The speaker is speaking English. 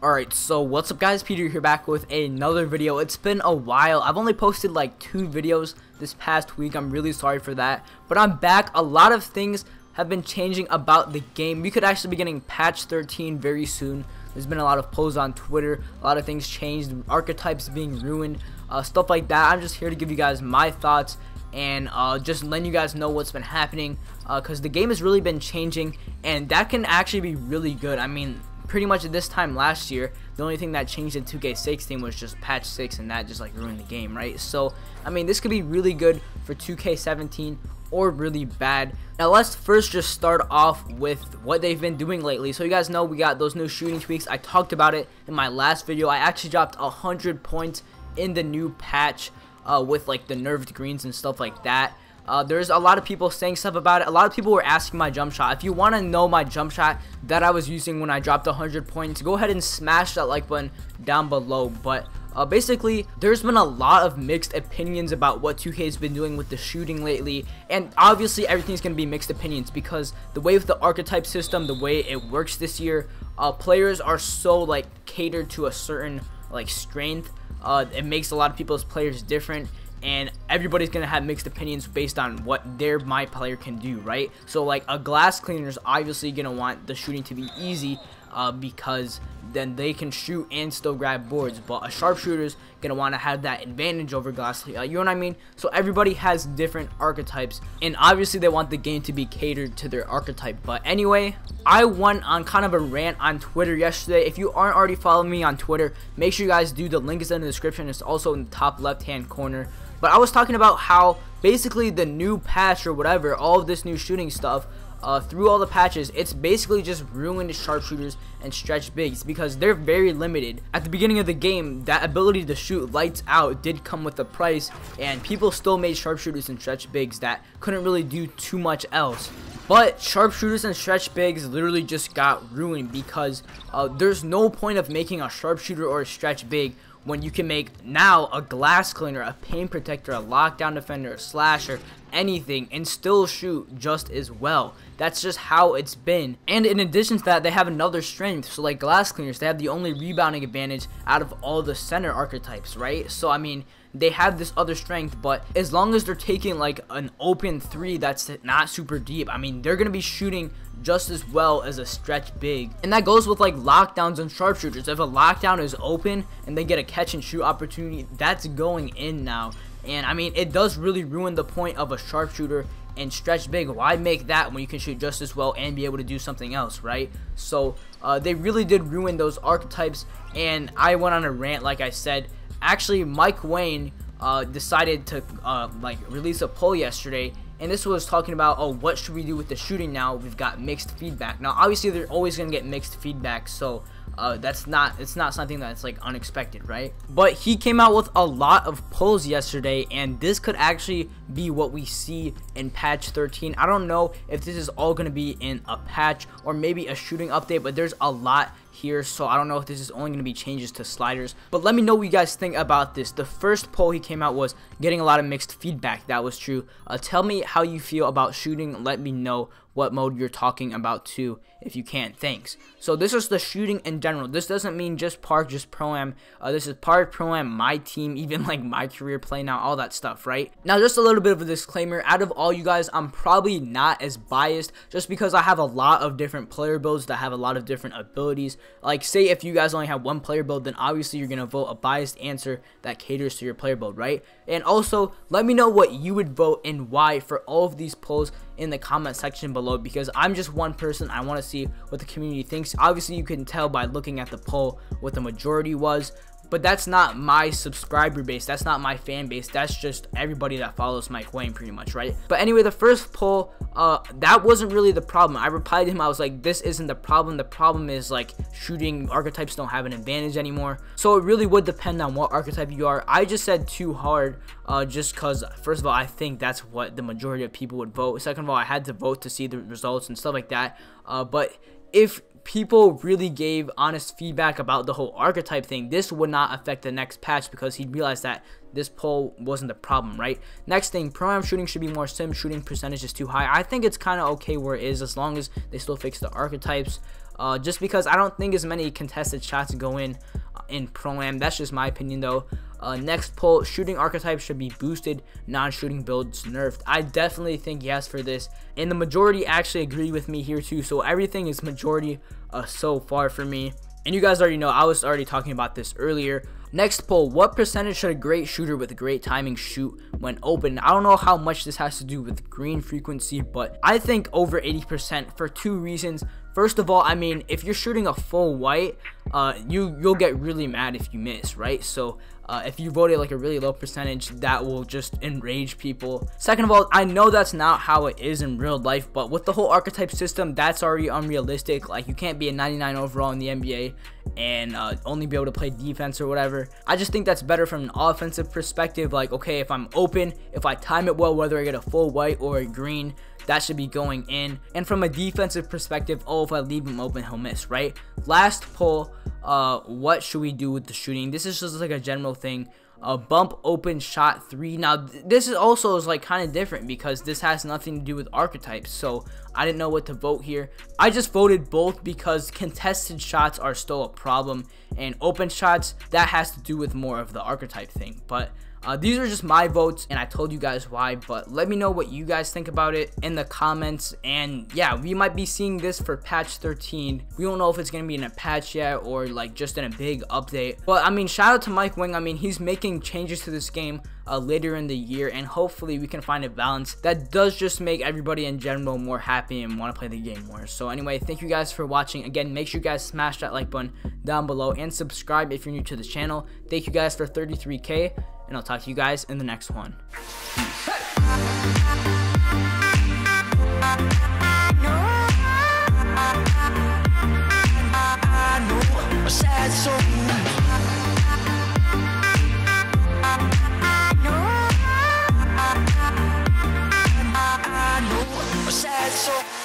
Alright, so what's up guys, Peter here back with another video. It's been a while. I've only posted like 2 videos this past week. I'm really sorry for that. But I'm back. A lot of things have been changing about the game. We could actually be getting patch 13 very soon. There's been a lot of posts on Twitter. A lot of things changed. Archetypes being ruined. Stuff like that. I'm just here to give you guys my thoughts and just letting you guys know what's been happening. Because the game has really been changing. And that can actually be really good. I mean, pretty much at this time last year, the only thing that changed in 2K16 was just patch 6, and that just like ruined the game, right? So I mean, this could be really good for 2K17 or really bad. Now let's first just start off with what they've been doing lately. So you guys know we got those new shooting tweaks. I talked about it in my last video. I actually dropped 100 points in the new patch with like the nerfed greens and stuff like that. There's a lot of people saying stuff about it. A lot of people were asking my jump shot. If you want to know my jump shot that I was using when I dropped 100 points, go ahead and smash that like button down below. But basically, there's been a lot of mixed opinions about what 2K's been doing with the shooting lately. And obviously, everything's going to be mixed opinions because the way with the archetype system, the way it works this year, players are so like catered to a certain like strength. It makes a lot of people's players different. And everybody's gonna have mixed opinions based on what my player can do, right? So like a glass cleaner is obviously gonna want the shooting to be easy because then they can shoot and still grab boards, but a sharpshooter's gonna want to have that advantage over glass, you know what I mean? So everybody has different archetypes, and obviously they want the game to be catered to their archetype. But anyway, I went on kind of a rant on Twitter yesterday. If you aren't already following me on Twitter, make sure you guys do. The link is in the description. It's also in the top left hand corner. But I was talking about how basically the new patch or whatever, all of this new shooting stuff, through all the patches, it's basically just ruined sharpshooters and stretch bigs because they're very limited. At the beginning of the game, that ability to shoot lights out did come with a price, and people still made sharpshooters and stretch bigs that couldn't really do too much else. But sharpshooters and stretch bigs literally just got ruined because there's no point of making a sharpshooter or a stretch big when you can make now a glass cleaner, a paint protector, a lockdown defender, a slasher, anything, and still shoot just as well. That's just how it's been. And in addition to that, they have another strength. So like glass cleaners, they have the only rebounding advantage out of all the center archetypes, right? So I mean, they have this other strength, but as long as they're taking like an open 3 that's not super deep, I mean, they're gonna be shooting just as well as a stretch big. And that goes with like lockdowns and sharpshooters. If a lockdown is open and they get a catch and shoot opportunity, that's going in now. And I mean, it does really ruin the point of a sharpshooter and stretch big. Why make that when you can shoot just as well and be able to do something else, right? So they really did ruin those archetypes. And I went on a rant, like I said. Actually, Mike Wayne decided to like release a poll yesterday, and this was talking about, oh, what should we do with the shooting now? We've got mixed feedback. Now, obviously, they're always gonna get mixed feedback, so it's not something that's like unexpected, right? But he came out with a lot of polls yesterday, and this could actually be what we see in patch 13. I don't know if this is all gonna be in a patch or maybe a shooting update, but there's a lot here, so I don't know if this is only going to be changes to sliders. But let me know what you guys think about this. The first poll he came out was getting a lot of mixed feedback. That was true. Tell me how you feel about shooting. Let me know what mode you're talking about too, if you can. Thanks. So this is the shooting in general. This doesn't mean just Park, just Pro-Am. This is Park, Pro-Am, my team, even like my career play now, all that stuff, right? Now, just a little bit of a disclaimer. Out of all you guys, I'm probably not as biased just because I have a lot of different player builds that have a lot of different abilities. Like, say if you guys only have one player build, then obviously you're going to vote a biased answer that caters to your player build, right? And also, let me know what you would vote and why for all of these polls in the comment section below, because I'm just one person. I want to see what the community thinks. Obviously, you can tell by looking at the poll what the majority was, but that's not my subscriber base, that's not my fan base, that's just everybody that follows Mike Wayne pretty much, right? But anyway, the first poll, that wasn't really the problem. I replied to him, I was like, this isn't the problem is like shooting archetypes don't have an advantage anymore. So it really would depend on what archetype you are. I just said too hard, just because first of all, I think that's what the majority of people would vote. Second of all, I had to vote to see the results and stuff like that. But if people really gave honest feedback about the whole archetype thing, this would not affect the next patch because he'd realize that this poll wasn't the problem, right? Next thing, Pro-Am shooting should be more sim. Shooting percentage is too high. I think it's kind of okay where it is as long as they still fix the archetypes. just because I don't think as many contested shots go in Pro-Am. That's just my opinion though. Next poll, shooting archetypes should be boosted, non-shooting builds nerfed. I definitely think yes for this, and the majority actually agree with me here too, so everything is majority so far for me. And you guys already know, I was already talking about this earlier. Next poll, what percentage should a great shooter with great timing shoot when open? I don't know how much this has to do with green frequency, but I think over 80% for two reasons. First of all, I mean, if you're shooting a full white, you'll get really mad if you miss, right? So if you voted like a really low percentage, that will just enrage people. Second of all, I know that's not how it is in real life, but with the whole archetype system, that's already unrealistic. Like, you can't be a 99 overall in the NBA and only be able to play defense or whatever. I just think that's better from an offensive perspective. Like, okay, if I'm open, if I time it well, whether I get a full white or a green, that should be going in. And from a defensive perspective, oh, if I leave him open, he'll miss, right? Last poll, what should we do with the shooting? This is just like a general thing. Bump open shot 3. Now this is also like kind of different because this has nothing to do with archetypes, so I didn't know what to vote here. I just voted both because contested shots are still a problem, and open shots, that has to do with more of the archetype thing. But these are just my votes, and I told you guys why, but let me know what you guys think about it in the comments. And yeah, we might be seeing this for patch 13. We don't know if it's going to be in a patch yet or like just in a big update. But I mean, shout out to Mike Wing. I mean, he's making changes to this game later in the year, and hopefully we can find a balance that does just make everybody in general more happy and want to play the game more. So anyway, thank you guys for watching. Again, make sure you guys smash that like button down below and subscribe if you're new to this channel. Thank you guys for 33K, and I'll talk to you guys in the next one. Peace.